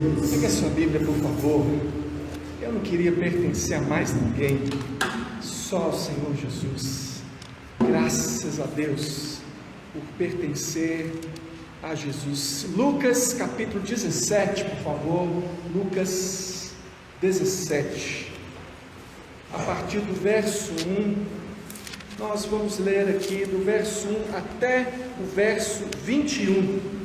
Pega a sua Bíblia, por favor. Eu não queria pertencer a mais ninguém, só ao Senhor Jesus. Graças a Deus por pertencer a Jesus. Lucas capítulo 17, por favor. Lucas 17, a partir do verso 1. Nós vamos ler aqui do verso 1 até o verso 21.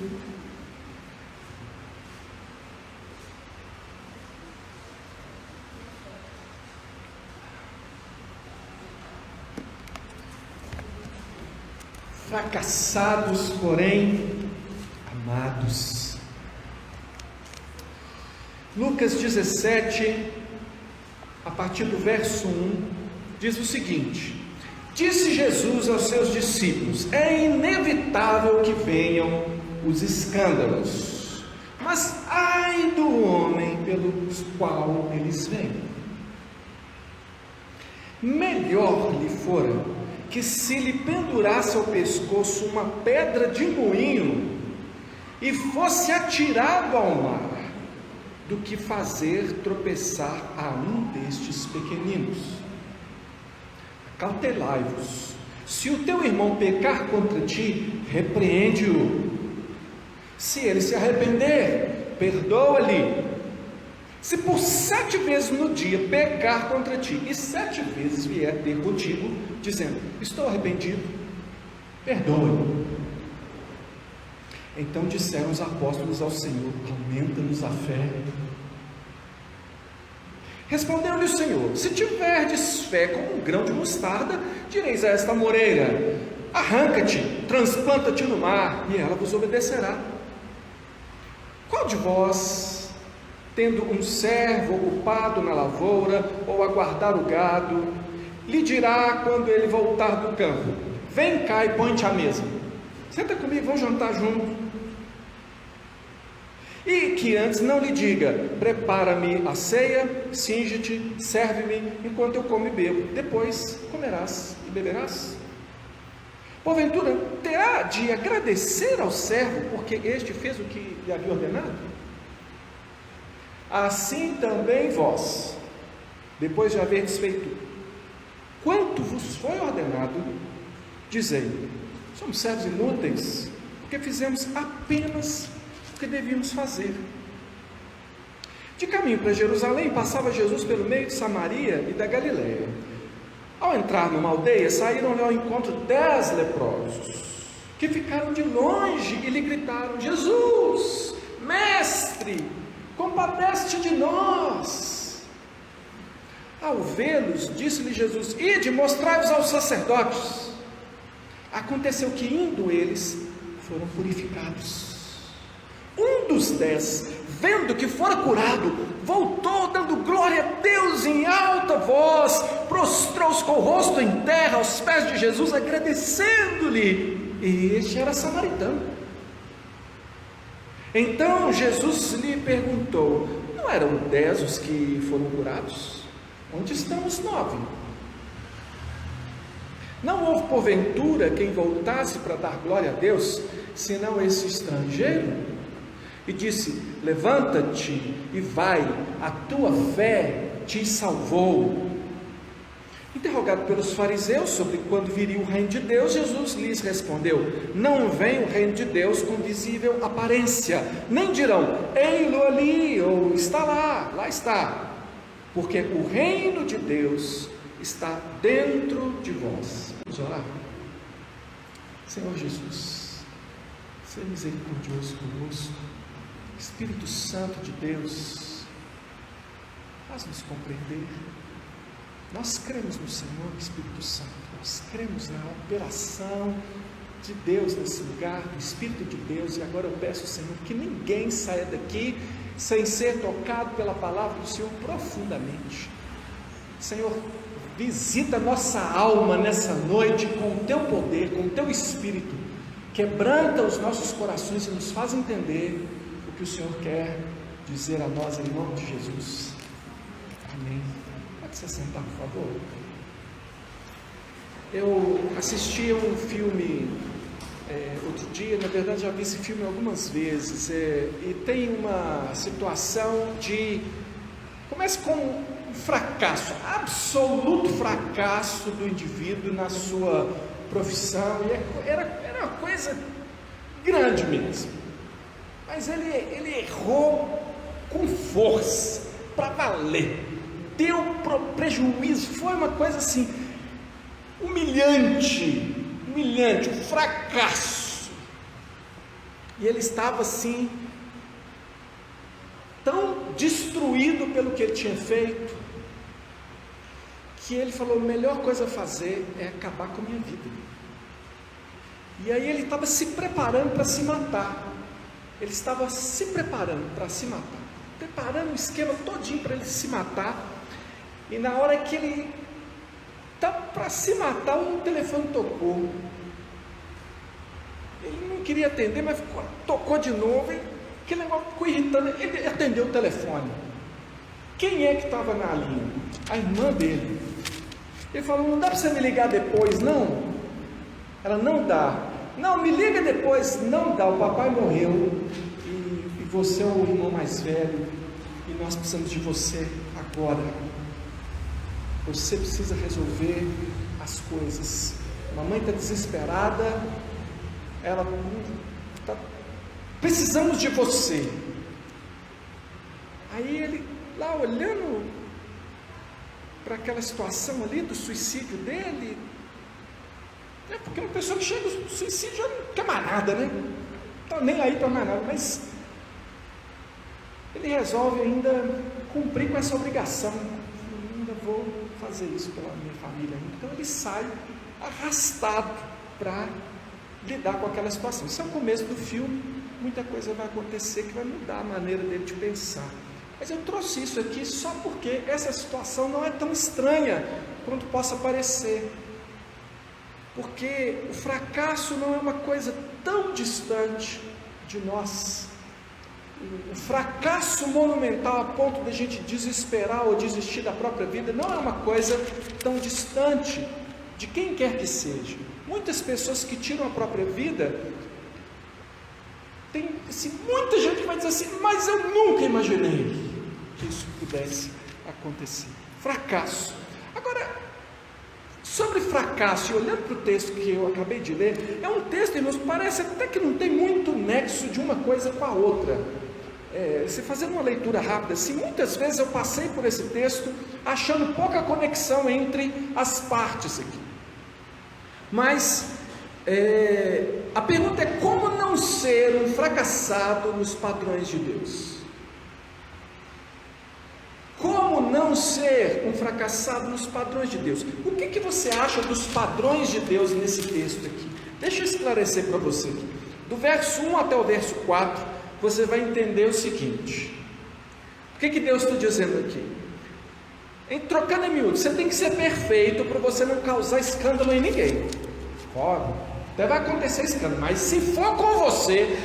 Fracassados, porém amados. Lucas 17, a partir do verso 1, diz o seguinte: Disse Jesus aos seus discípulos: é inevitável que venham os escândalos, mas ai do homem pelo qual eles vêm. Melhor lhe fora que se lhe pendurasse ao pescoço uma pedra de moinho e fosse atirado ao mar, do que fazer tropeçar a um destes pequeninos. Acautelai-vos. Se o teu irmão pecar contra ti, repreende-o. Se ele se arrepender, perdoa-lhe. Se por 7 vezes no dia pecar contra ti, e 7 vezes vier ter contigo, dizendo: estou arrependido, perdoa-lhe. Então disseram os apóstolos ao Senhor: aumenta-nos a fé. Respondeu-lhe o Senhor: se tiverdes fé como um grão de mostarda, direis a esta moreira: arranca-te, transplanta-te no mar, e ela vos obedecerá. Qual de vós, tendo um servo ocupado na lavoura ou a guardar o gado, lhe dirá quando ele voltar do campo: vem cá e põe-te à mesa, senta comigo, vamos jantar junto? E que antes não lhe diga: prepara-me a ceia, cinge-te, serve-me enquanto eu como e bebo, depois comerás e beberás? Porventura terá de agradecer ao servo porque este fez o que lhe havia ordenado? Assim também vós, depois de haverdes feito quanto vos foi ordenado, dizei: somos servos inúteis, porque fizemos apenas o que devíamos fazer. De caminho para Jerusalém, passava Jesus pelo meio de Samaria e da Galiléia. Ao entrar numa aldeia, saíram-lhe ao encontro 10 leprosos, que ficaram de longe e lhe gritaram: Jesus, mestre, compadece-te de nós. Ao vê-los, disse-lhe Jesus: ide, mostrai-vos aos sacerdotes. Aconteceu que, indo eles, foram purificados. Um dos 10, vendo que fora curado, voltou dando glória a Deus em alta voz, prostrou-se com o rosto em terra aos pés de Jesus, agradecendo-lhe. E este era samaritano. Então Jesus lhe perguntou: não eram 10 os que foram curados? Onde estão os 9? Não houve porventura quem voltasse para dar glória a Deus, senão esse estrangeiro? E disse: levanta-te e vai, a tua fé te salvou. Interrogado pelos fariseus sobre quando viria o reino de Deus, Jesus lhes respondeu: não vem o reino de Deus com visível aparência, nem dirão: ei-lo ali, ou está lá, lá está, porque o reino de Deus está dentro de vós. Vamos orar? Senhor Jesus, seja misericordioso conosco. Espírito Santo de Deus, faz-nos compreender. Nós cremos no Senhor, Espírito Santo, nós cremos na operação de Deus nesse lugar, do Espírito de Deus, e agora eu peço, Senhor, que ninguém saia daqui sem ser tocado pela palavra do Senhor profundamente. Senhor, visita nossa alma nessa noite com o Teu poder, com o Teu Espírito, quebranta os nossos corações e nos faz entender o que o Senhor quer dizer a nós, em nome de Jesus. Amém. Pode se sentar, por favor. Eu assisti a um filme outro dia, na verdade já vi esse filme algumas vezes, e tem uma situação de... Começa com um fracasso, absoluto fracasso do indivíduo na sua profissão, e era uma coisa grande mesmo, mas ele errou com força, para valer, deu prejuízo, foi uma coisa assim, humilhante, um fracasso, e ele estava assim, tão destruído pelo que ele tinha feito, que ele falou, a melhor coisa a fazer é acabar com a minha vida. E aí ele estava se preparando para se matar, preparando um esquema todinho para ele se matar, e na hora que ele estava para se matar, o telefone tocou, ele não queria atender, mas tocou de novo, aquele negócio ficou irritando, ele atendeu o telefone. Quem é que estava na linha? A irmã dele. Ele falou, não dá para você me ligar depois, não? Ela, não dá. Não, me liga depois. Não dá, o papai morreu, e você é o irmão mais velho, e nós precisamos de você agora. Você precisa resolver as coisas. A mamãe está desesperada, ela está... Precisamos de você. Aí ele, lá olhando para aquela situação ali do suicídio dele, porque uma pessoa que chega ao suicídio já não quer mais nada, né? Não está nem aí para mais nada, mas ele resolve ainda cumprir com essa obrigação. Eu ainda vou fazer isso pela minha família. Então ele sai arrastado para lidar com aquela situação. Isso é o começo do filme, muita coisa vai acontecer que vai mudar a maneira dele de pensar. Mas eu trouxe isso aqui só porque essa situação não é tão estranha quanto possa parecer. Porque o fracasso não é uma coisa tão distante de nós. O fracasso monumental a ponto de a gente desesperar ou desistir da própria vida não é uma coisa tão distante de quem quer que seja. Muitas pessoas que tiram a própria vida, tem assim, muita gente que vai dizer assim, mas eu nunca imaginei que isso pudesse acontecer. Fracasso. Agora, sobre fracasso, e olhando para o texto que eu acabei de ler, é um texto, irmãos, parece até que não tem muito nexo de uma coisa com a outra. Você fazendo uma leitura rápida assim, muitas vezes eu passei por esse texto achando pouca conexão entre as partes aqui. Mas a pergunta é, como não ser um fracassado nos padrões de Deus? Como não ser um fracassado nos padrões de Deus? O que você acha dos padrões de Deus nesse texto aqui? Deixa eu esclarecer para você aqui. Do verso 1 até o verso 4, você vai entender o seguinte. O que Deus está dizendo aqui? Trocando em miúdos, você tem que ser perfeito para você não causar escândalo em ninguém. Até vai acontecer escândalo, mas se for você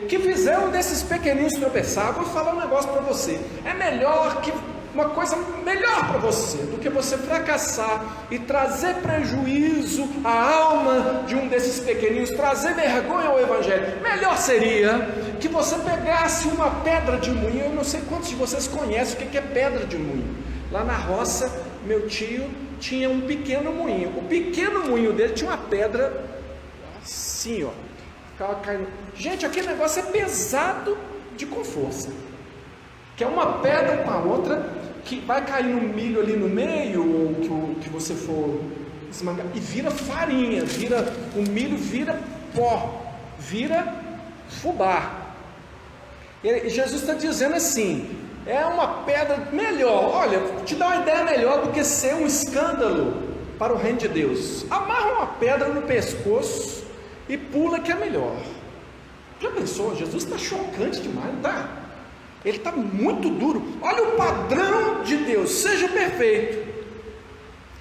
que fizer um desses pequeninos tropeçar, eu vou falar um negócio para você. É melhor que uma coisa melhor para você do que você fracassar e trazer prejuízo à alma de um desses pequeninos, trazer vergonha ao Evangelho. Melhor seria que você pegasse uma pedra de moinho. Eu não sei quantos de vocês conhecem o que é pedra de moinho. Lá na roça, meu tio tinha um pequeno moinho. O pequeno moinho dele tinha uma pedra assim, ó, ficava caindo. Gente, aquele negócio é pesado com força, que é uma pedra com a outra, que vai cair no milho ali no meio, ou que você for esmagar, e vira farinha, o milho vira pó, vira fubá. E Jesus está dizendo assim, é uma pedra melhor. Olha, vou te dar uma ideia melhor do que ser um escândalo para o reino de Deus. Amarra uma pedra no pescoço e pula, que é melhor. Já pensou? Jesus está chocante demais, não está? Ele está muito duro. Olha o padrão de Deus, seja perfeito.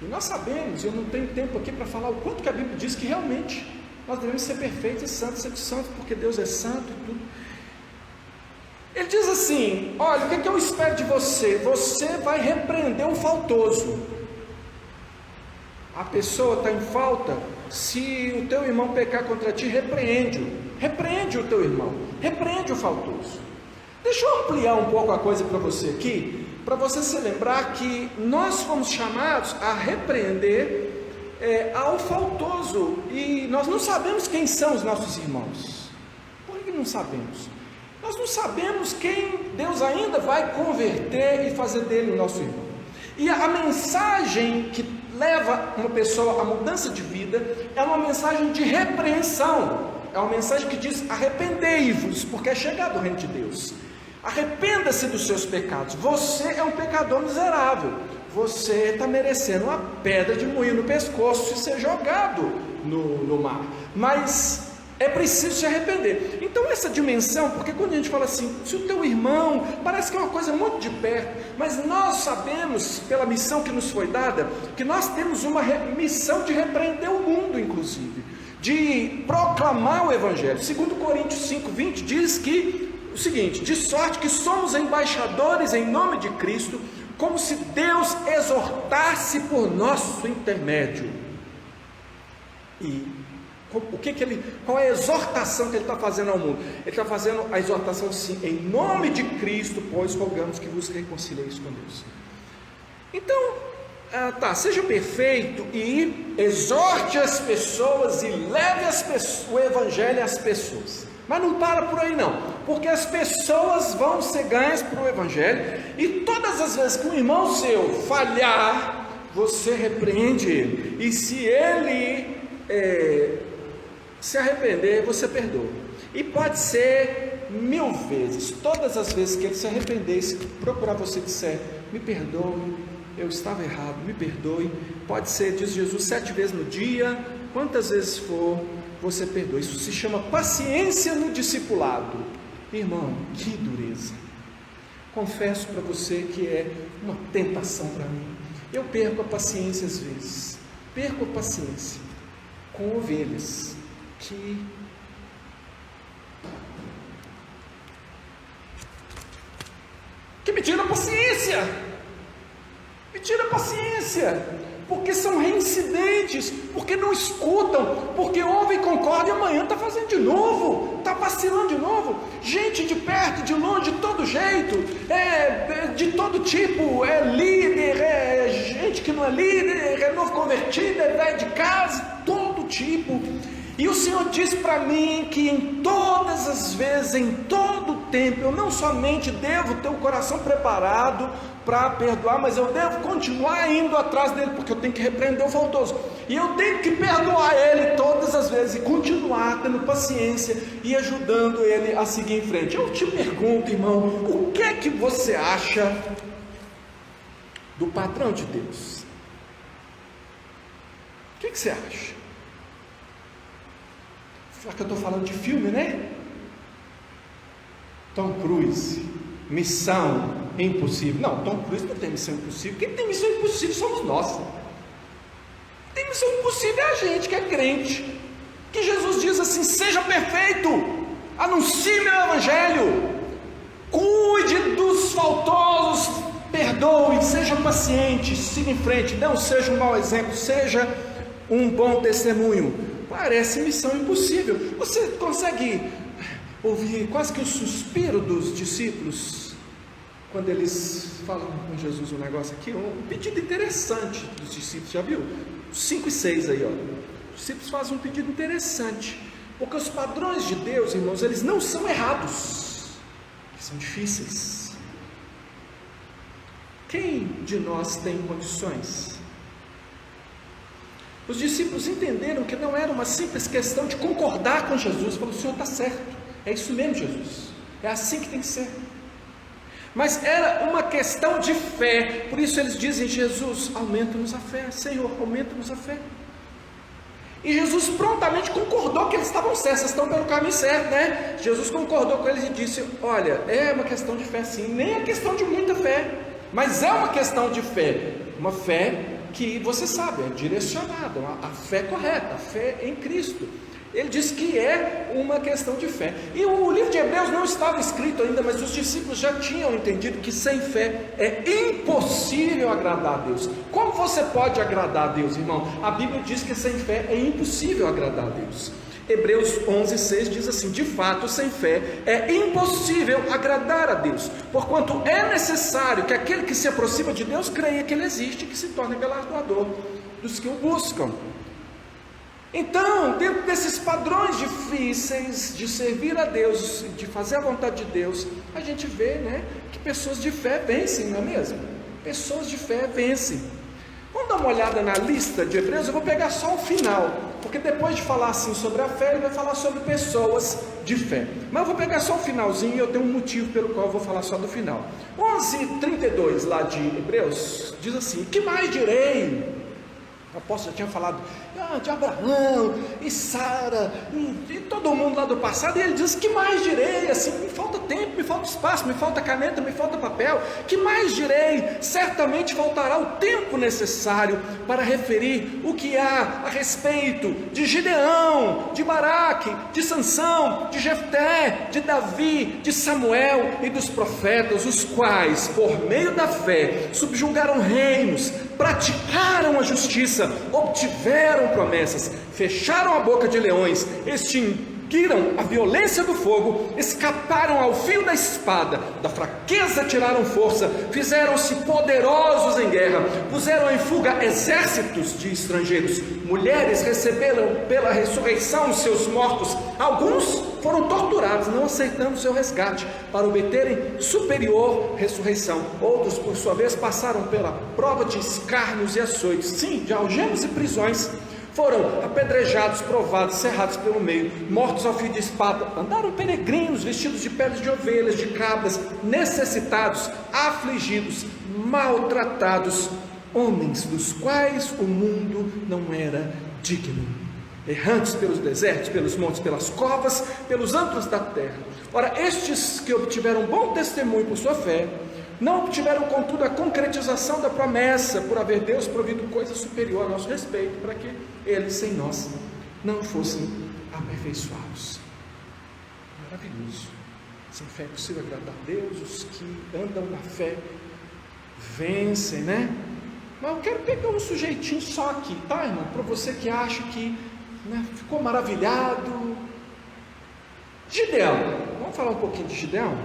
E nós sabemos, eu não tenho tempo aqui para falar o quanto que a Bíblia diz que realmente nós devemos ser perfeitos e santos, porque Deus é santo e tudo. Ele diz assim, olha, o que eu espero de você? Você vai repreender o faltoso. A pessoa está em falta, se o teu irmão pecar contra ti, repreende o teu irmão, repreende o faltoso. Deixa eu ampliar um pouco a coisa para você aqui, para você se lembrar que nós fomos chamados a repreender ao faltoso, e nós não sabemos quem são os nossos irmãos. Por que não sabemos? Nós não sabemos quem Deus ainda vai converter e fazer dele o nosso irmão. E a mensagem que leva uma pessoa à mudança de vida é uma mensagem de repreensão, é uma mensagem que diz: arrependei-vos, porque é chegado o reino de Deus. Arrependa-se dos seus pecados. Você é um pecador miserável, você está merecendo uma pedra de moinho no pescoço e ser jogado no mar, mas é preciso se arrepender. Então essa dimensão, porque quando a gente fala assim, se o teu irmão, parece que é uma coisa muito de perto, mas nós sabemos, pela missão que nos foi dada, que nós temos uma missão de repreender o mundo, inclusive, de proclamar o Evangelho. 2 Coríntios 5:20 diz que o seguinte: de sorte que somos embaixadores em nome de Cristo, como se Deus exortasse por nosso intermédio. E qual é a exortação que ele está fazendo ao mundo? Ele está fazendo a exortação assim: em nome de Cristo, pois rogamos que vos reconcilieis com Deus. Então, seja perfeito e exorte as pessoas e leve o Evangelho às pessoas. Mas não para por aí não, porque as pessoas vão ser ganhas para o Evangelho, e todas as vezes que um irmão seu falhar, você repreende ele, e se ele se arrepender, você perdoa. E pode ser 1000 vezes, todas as vezes que ele se arrepender e se procurar você e disser: me perdoe, eu estava errado, me perdoe. Pode ser, diz Jesus, 7 vezes no dia, quantas vezes for, você perdoa. Isso se chama paciência no discipulado. Irmão, que dureza. Confesso para você que é uma tentação para mim. Eu perco a paciência às vezes, perco a paciência com ovelhas que me tira a paciência, porque são reincidentes, porque não escutam, porque ouvem e concordam e amanhã está fazendo de novo, está vacilando de novo. Gente de perto, de longe, de todo jeito, de todo tipo, é líder, é gente que não é líder, é novo convertido, é velho de casa, todo tipo. E o Senhor diz para mim que em todas as vezes, em todo o tempo, eu não somente devo ter o coração preparado para perdoar, mas eu devo continuar indo atrás dele, porque eu tenho que repreender o faltoso, e eu tenho que perdoar ele todas as vezes, e continuar tendo paciência e ajudando ele a seguir em frente. Eu te pergunto, irmão, o que é que você acha do padrão de Deus? O que você acha? Será que eu estou falando de filme, né? Tom Cruise, Missão Impossível. Não, Tom Cruise não tem missão impossível. Quem tem missão impossível somos nós. Tem missão impossível é a gente que é crente, que Jesus diz assim: seja perfeito, anuncie meu Evangelho, cuide dos faltosos, perdoe, seja paciente, siga em frente, não seja um mau exemplo, seja um bom testemunho. Parece missão impossível. Você consegue ouvir quase que o suspiro dos discípulos quando eles falam com Jesus um negócio aqui, um pedido interessante dos discípulos, já viu? 5 e 6 aí, ó. Os discípulos fazem um pedido interessante, porque os padrões de Deus, irmãos, eles não são errados, eles são difíceis. Quem de nós tem condições? Os discípulos entenderam que não era uma simples questão de concordar com Jesus. Falaram: o Senhor está certo, é isso mesmo, Jesus, é assim que tem que ser. Mas era uma questão de fé. Por isso eles dizem: Jesus, aumenta-nos a fé, Senhor, aumenta-nos a fé. E Jesus prontamente concordou que eles estavam certos, estão pelo caminho certo, né? Jesus concordou com eles e disse: olha, é uma questão de fé sim, nem é questão de muita fé, mas é uma questão de fé, uma fé que você sabe, é direcionada, a fé correta, a fé em Cristo. Ele diz que é uma questão de fé. E o livro de Hebreus não estava escrito ainda, mas os discípulos já tinham entendido que sem fé é impossível agradar a Deus. Como você pode agradar a Deus, irmão? A Bíblia diz que sem fé é impossível agradar a Deus. Hebreus 11:6 diz assim: de fato, sem fé é impossível agradar a Deus, porquanto é necessário que aquele que se aproxima de Deus creia que Ele existe e que se torne galardoador dos que o buscam. Então, dentro desses padrões difíceis de servir a Deus, de fazer a vontade de Deus, a gente vê, né, que pessoas de fé vencem, não é mesmo? Pessoas de fé vencem. Vamos dar uma olhada na lista de Hebreus. Eu vou pegar só o final, porque depois de falar assim sobre a fé, ele vai falar sobre pessoas de fé. Mas eu vou pegar só o finalzinho, e eu tenho um motivo pelo qual eu vou falar só do final. 11:32 lá de Hebreus, diz assim: que mais direi? O apóstolo já tinha falado de Abraão e Sara e todo mundo lá do passado, e ele diz: que mais direi? Assim, me falta tempo, me falta espaço, me falta caneta, me falta papel. Que mais direi? Certamente faltará o tempo necessário para referir o que há a respeito de Gideão, de Baraque, de Sansão, de Jefté, de Davi, de Samuel e dos profetas, os quais, por meio da fé, subjugaram reinos, praticaram a justiça, obtiveram promessas, fecharam a boca de leões, extinguiram a violência do fogo, escaparam ao fio da espada, da fraqueza tiraram força, fizeram-se poderosos em guerra, puseram em fuga exércitos de estrangeiros, mulheres receberam pela ressurreição os seus mortos, alguns foram torturados, não aceitando seu resgate, para obterem superior ressurreição. Outros, por sua vez, passaram pela prova de escárnios e açoites, sim, de algemas e prisões. Foram apedrejados, provados, cerrados pelo meio, mortos ao fio de espada, andaram peregrinos, vestidos de peles de ovelhas, de cabras, necessitados, afligidos, maltratados, homens dos quais o mundo não era digno, errantes pelos desertos, pelos montes, pelas covas, pelos antros da terra. Ora, estes que obtiveram bom testemunho por sua fé, não obtiveram, contudo, a concretização da promessa, por haver Deus provido coisa superior a nosso respeito, para que eles, sem nós, não fossem aperfeiçoados. Maravilhoso. Sem fé é possível agradar a Deus. Os que andam na fé vencem, né? Mas eu quero pegar um sujeitinho só aqui, tá, irmão? Para você que acha que, né, ficou maravilhado. Gideão. Vamos falar um pouquinho de Gideão?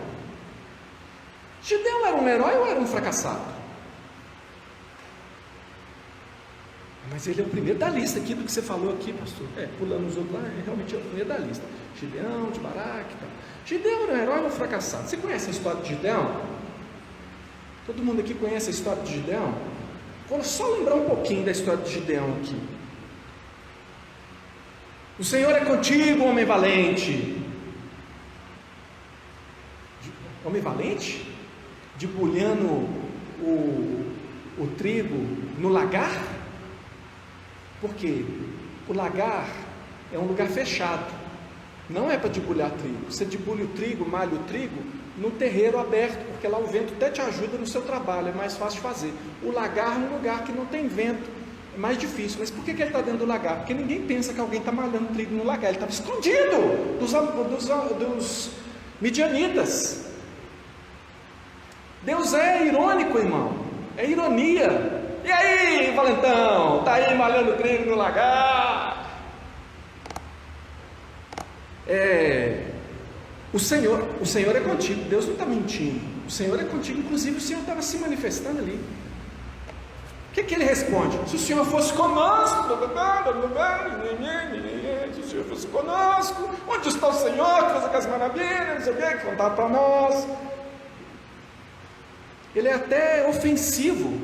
Gideão era um herói ou era um fracassado? Mas ele é o primeiro da lista aqui do que você falou aqui, pastor. Pulando os outros lá, realmente é o primeiro da lista. Gideão, de Baraque e tal. Gideão era um herói ou um fracassado? Você conhece a história de Gideão? Todo mundo aqui conhece a história de Gideão? Vou só lembrar um pouquinho da história de Gideão aqui. O Senhor é contigo, homem valente. Homem valente? Debulhando o trigo no lagar? Por quê? O lagar é um lugar fechado, não é para debulhar trigo. Você debulha o trigo, malha o trigo no terreiro aberto, porque lá o vento até te ajuda no seu trabalho, é mais fácil de fazer. O lagar é um lugar que não tem vento, é mais difícil. Mas por que ele está dentro do lagar? Porque ninguém pensa que alguém está malhando trigo no lagar, ele estava escondido dos midianitas. Deus é irônico, irmão, é ironia. E aí, valentão, está aí malhando trigo no lagar? O Senhor é contigo. Deus não está mentindo, o Senhor é contigo. Inclusive o Senhor estava se manifestando ali. O que ele responde? Se o Senhor fosse conosco, se o Senhor fosse conosco, onde está o Senhor que faz aquelas maravilhas, não sei o que contava para nós. Ele é até ofensivo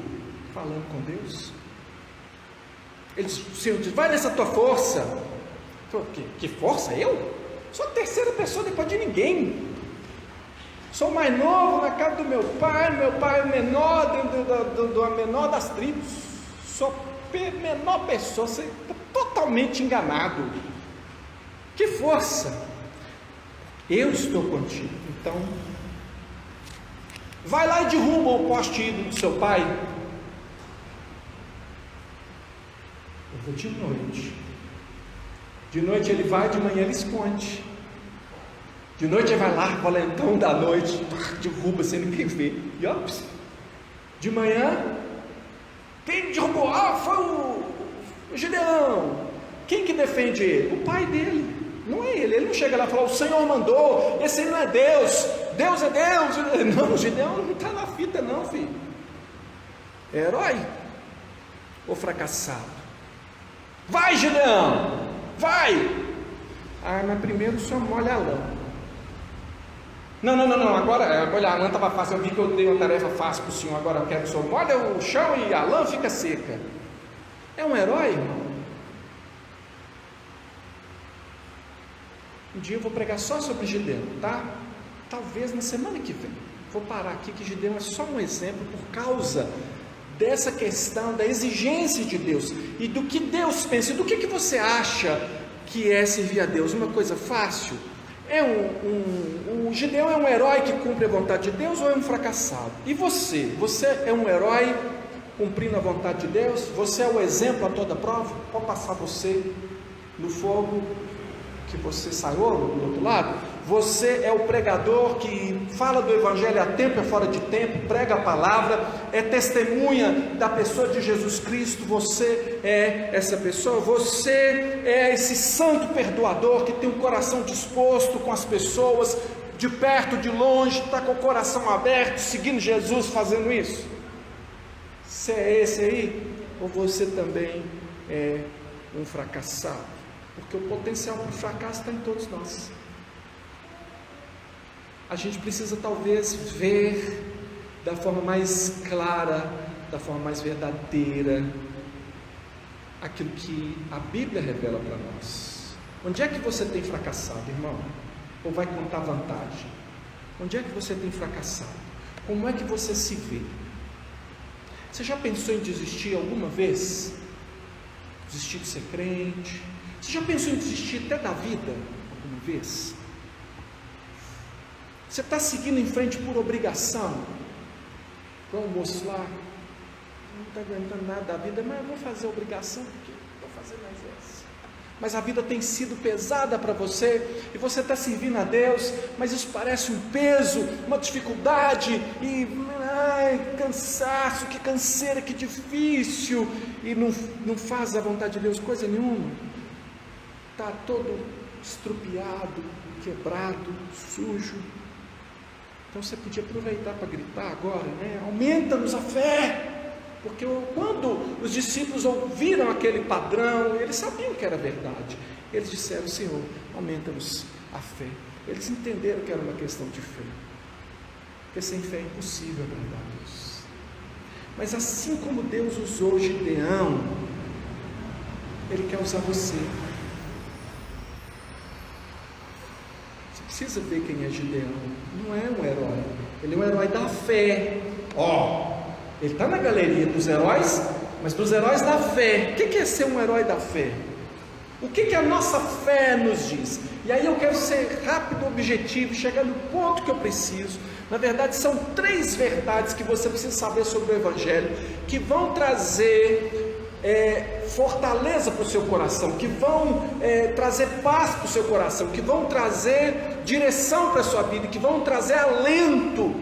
falando com Deus. Ele diz: o Senhor diz, vai nessa tua força. Que força? Eu? Sou a terceira pessoa depois de ninguém. Sou o mais novo na casa do meu pai é o menor da menor das tribos. Sou a menor pessoa. Você está totalmente enganado. Que força? Eu estou contigo. Então, vai lá e derruba o poste ídolo do seu pai. Eu vou de noite. De noite ele vai, de manhã ele esconde. De noite ele vai lá, valentão da noite, derruba sem ninguém ver. E ops, de manhã, quem derrubou? Ah, foi o Gideão. Quem que defende ele? O pai dele. Não é ele não chega lá e fala, o Senhor mandou, esse aí não é Deus, Deus é Deus. Não, o Gideão não está na fita não, filho. É herói ou fracassado? Vai, Gideão, vai. Ah, mas primeiro o senhor molha a lã. Não, agora molhar a lã estava fácil, eu vi que eu dei uma tarefa fácil para o senhor, agora eu quero que o senhor molha o chão e a lã fica seca. É um herói, irmão? Um dia eu vou pregar só sobre Gideão, tá? Talvez na semana que vem. Vou parar aqui que Gideão é só um exemplo por causa dessa questão da exigência de Deus e do que Deus pensa. E do que você acha que é servir a Deus? Uma coisa fácil? O Gideão é um herói que cumpre a vontade de Deus ou é um fracassado? E você? Você é um herói cumprindo a vontade de Deus? Você é o exemplo a toda prova? Pode passar você no fogo que você saiu do outro lado? Você é o pregador que fala do Evangelho a tempo e fora de tempo, prega a palavra, é testemunha da pessoa de Jesus Cristo. Você é essa pessoa, você é esse santo perdoador que tem um coração disposto com as pessoas, de perto, de longe, está com o coração aberto, seguindo Jesus, fazendo isso. Você é esse aí? Ou você também é um fracassado? Porque o potencial para o fracasso está em todos nós. A gente precisa talvez ver da forma mais clara, da forma mais verdadeira, aquilo que a Bíblia revela para nós. Onde é que você tem fracassado, irmão? Ou vai contar vantagem? Onde é que você tem fracassado? Como é que você se vê? Você já pensou em desistir alguma vez? Desistir de ser crente? Você já pensou em desistir até da vida alguma vez? Você está seguindo em frente por obrigação? Igual o moço lá, não está aguentando nada da vida, mas eu vou fazer obrigação, porque vou fazer mais essa. Mas a vida tem sido pesada para você, e você está servindo a Deus, mas isso parece um peso, uma dificuldade, e cansaço, que canseira, que difícil, e não faz a vontade de Deus coisa nenhuma. Está todo estrupiado, quebrado, sujo. Então você podia aproveitar para gritar agora, né? Aumenta-nos a fé, porque quando os discípulos ouviram aquele padrão, eles sabiam que era verdade. Eles disseram, Senhor, aumenta-nos a fé. Eles entenderam que era uma questão de fé, porque sem fé é impossível agradar a Deus. Mas assim como Deus usou Gideão, Ele quer usar você. Precisa ver quem é Gideão. Não é um herói, ele é um herói da fé. Ele está na galeria dos heróis, mas dos heróis da fé. O que é ser um herói da fé? O que a nossa fé nos diz? E aí eu quero ser rápido, objetivo, chegar no ponto que eu preciso. Na verdade são 3 verdades que você precisa saber sobre o Evangelho, que vão trazer fortaleza para o seu coração, que vão trazer paz para o seu coração, que vão trazer direção para a sua vida, que vão trazer alento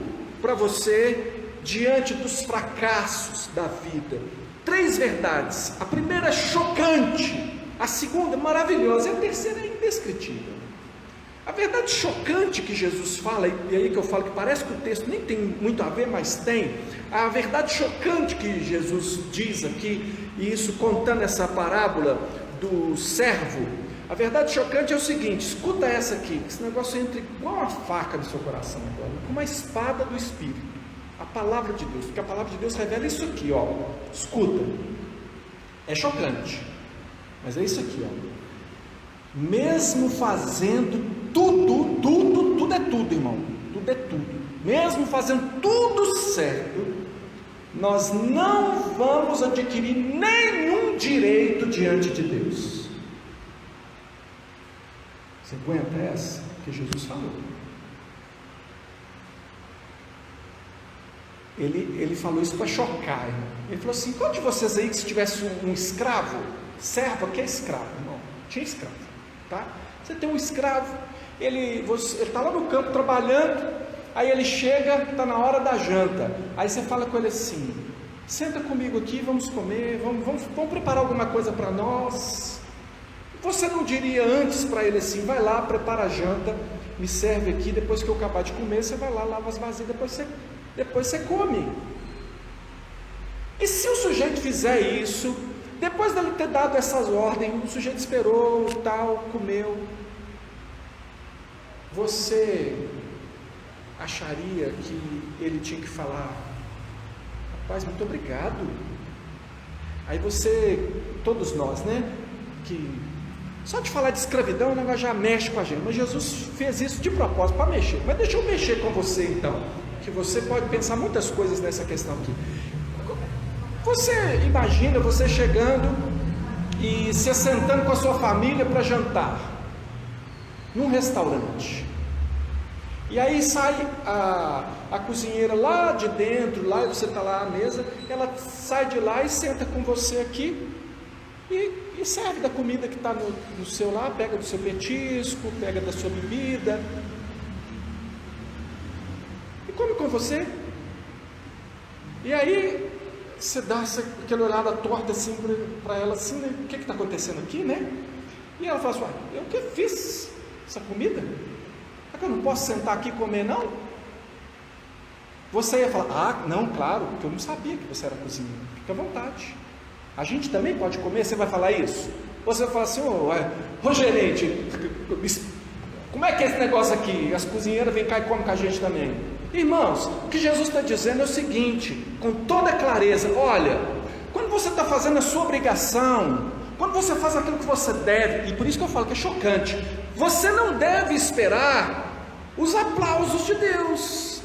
para você diante dos fracassos da vida. 3 verdades. A primeira é chocante, a segunda é maravilhosa, e a terceira é indescritível. A verdade chocante que Jesus fala, e aí que eu falo que parece que o texto nem tem muito a ver, mas tem. A verdade chocante que Jesus diz aqui, e isso contando essa parábola do servo, a verdade chocante é o seguinte: escuta essa aqui, esse negócio entra igual uma faca no seu coração agora, como uma espada do Espírito, a palavra de Deus, porque a palavra de Deus revela isso aqui, escuta, é chocante, mas é isso aqui, mesmo fazendo tudo é tudo, irmão, tudo é tudo, mesmo fazendo tudo certo, nós não vamos adquirir nenhum direito diante de Deus. Você aguenta essa que Jesus falou? Ele falou isso para chocar, irmão. Ele falou assim: qual de vocês aí que se tivesse um escravo, servo, que é escravo, irmão? Tinha escravo. tá? Você tem um escravo, ele está lá no campo trabalhando, aí ele chega, está na hora da janta, aí você fala com ele assim: senta comigo aqui, vamos comer, vamos preparar alguma coisa para nós. Você não diria antes para ele assim: vai lá, prepara a janta, me serve aqui, depois que eu acabar de comer, você vai lá, lava as vasilhas, depois você come. E se o sujeito fizer isso, depois dele ter dado essas ordens, o sujeito esperou, tal, comeu, você acharia que ele tinha que falar: rapaz, muito obrigado? Aí você, todos nós, né, que só de falar de escravidão o negócio já mexe com a gente, mas Jesus fez isso de propósito para mexer. Mas deixa eu mexer com você então, que você pode pensar muitas coisas nessa questão aqui. Você imagina você chegando e se sentando com a sua família para jantar num restaurante, e aí sai a cozinheira lá de dentro, lá você está lá à mesa, ela sai de lá e senta com você aqui e serve da comida que está no seu lá, pega do seu petisco, pega da sua bebida e come com você. E aí você dá aquela olhada torta assim para ela assim, né? O que está acontecendo aqui, né? E ela fala assim: eu que fiz essa comida? É que eu não posso sentar aqui e comer, não? Você ia falar: não, claro, porque eu não sabia que você era cozinheiro. Fica à vontade, a gente também pode comer. Você vai falar isso? Você vai falar assim: ô gerente, como é que é esse negócio aqui? As cozinheiras vêm cá e comem com a gente também. Irmãos, o que Jesus está dizendo é o seguinte, com toda clareza: olha, quando você está fazendo a sua obrigação, quando você faz aquilo que você deve, e por isso que eu falo que é chocante, você não deve esperar os aplausos de Deus.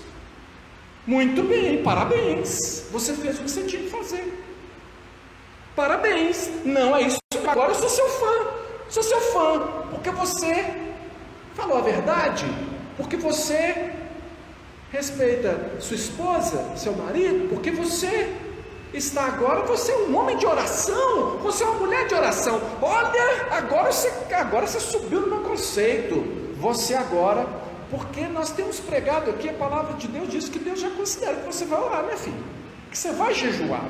Muito bem, parabéns, você fez o que você tinha que fazer, parabéns. Não é isso, agora eu sou seu fã, porque você falou a verdade, porque você respeita sua esposa, seu marido, porque você está agora, você é um homem de oração, você é uma mulher de oração. Olha, agora você subiu no meu conceito. Você agora, porque nós temos pregado aqui, a palavra de Deus diz que Deus já considera que você vai orar, minha filha, que você vai jejuar,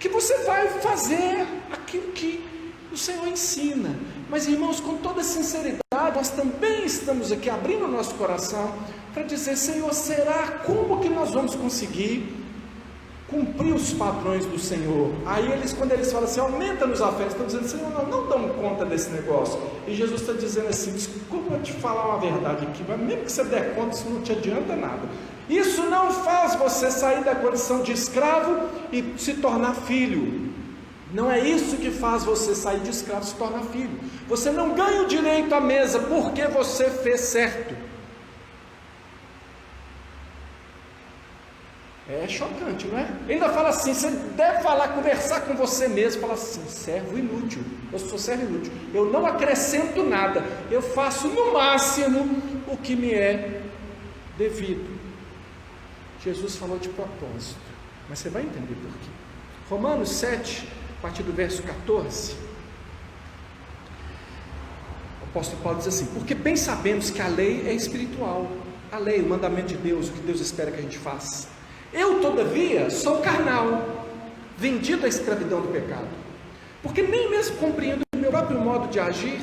que você vai fazer aquilo que o Senhor ensina. Mas, irmãos, com toda sinceridade, nós também estamos aqui abrindo o nosso coração para dizer: Senhor, será como que nós vamos conseguir cumprir os padrões do Senhor? Aí quando eles falam assim: aumenta-nos a fé, estão dizendo: Senhor, não damos conta desse negócio. E Jesus está dizendo assim: desculpa eu te falar uma verdade aqui, mas mesmo que você der conta, isso não te adianta nada. Isso não faz você sair da condição de escravo e se tornar filho. Não é isso que faz você sair de escravo e se tornar filho. Você não ganha o direito à mesa porque você fez certo. É chocante, não é? Ainda fala assim: você deve conversar com você mesmo, fala assim: servo inútil, eu sou servo inútil, eu não acrescento nada, eu faço no máximo o que me é devido. Jesus falou de propósito, mas você vai entender por quê. Romanos 7, a partir do verso 14, o apóstolo Paulo diz assim: porque bem sabemos que a lei é espiritual, a lei, o mandamento de Deus, o que Deus espera que a gente faça. Eu, todavia, sou carnal, vendido à escravidão do pecado, porque nem mesmo compreendo o meu próprio modo de agir,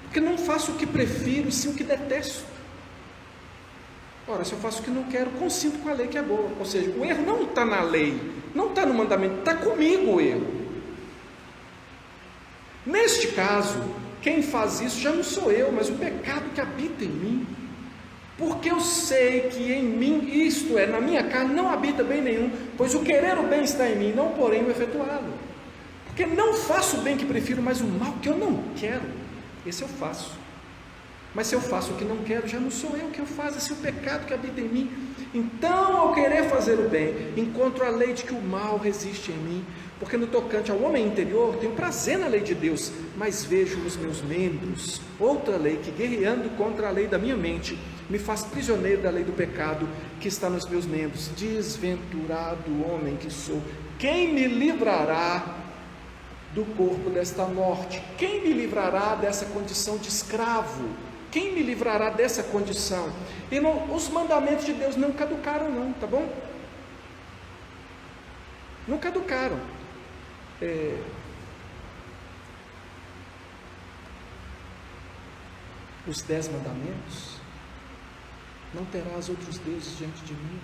porque não faço o que prefiro, sim o que detesto. Ora, se eu faço o que não quero, consinto com a lei que é boa. Ou seja, o erro não está na lei, não está no mandamento, está comigo o erro. Neste caso, quem faz isso já não sou eu, mas o pecado que habita em mim. Porque eu sei que em mim, isto é, na minha carne, não habita bem nenhum, pois o querer o bem está em mim, não porém o efetuá-lo. Porque não faço o bem que prefiro, mas o mal que eu não quero, esse eu faço. Mas se eu faço o que não quero, já não sou eu que eu faço, esse é o pecado que habita em mim. Então, ao querer fazer o bem, encontro a lei de que o mal resiste em mim, porque no tocante ao homem interior, tenho prazer na lei de Deus, mas vejo nos meus membros outra lei que, guerreando contra a lei da minha mente, me faz prisioneiro da lei do pecado que está nos meus membros. Desventurado homem que sou, quem me livrará do corpo desta morte. Quem me livrará dessa condição de escravo? Quem me livrará dessa condição? E não, os mandamentos de Deus não caducaram não, tá bom? Não caducaram. Os 10 mandamentos: não terás outros deuses diante de mim,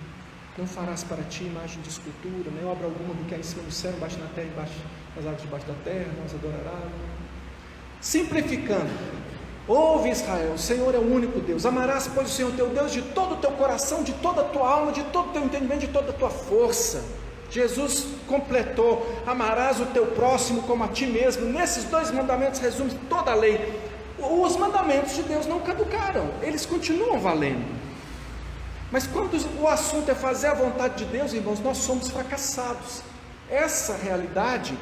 não farás para ti imagem de escultura, nem obra alguma do que há em cima do céu, embaixo na terra, embaixo nas águas debaixo da terra, não os adorarás. Simplificando: ouve Israel, o Senhor é o único Deus. Amarás, pois, o Senhor teu Deus de todo o teu coração, de toda a tua alma, de todo o teu entendimento, de toda a tua força. Jesus completou: amarás o teu próximo como a ti mesmo. Nesses 2 mandamentos resume toda a lei. Os mandamentos de Deus não caducaram, eles continuam valendo. Mas quando o assunto é fazer a vontade de Deus, irmãos, nós somos fracassados. Essa realidade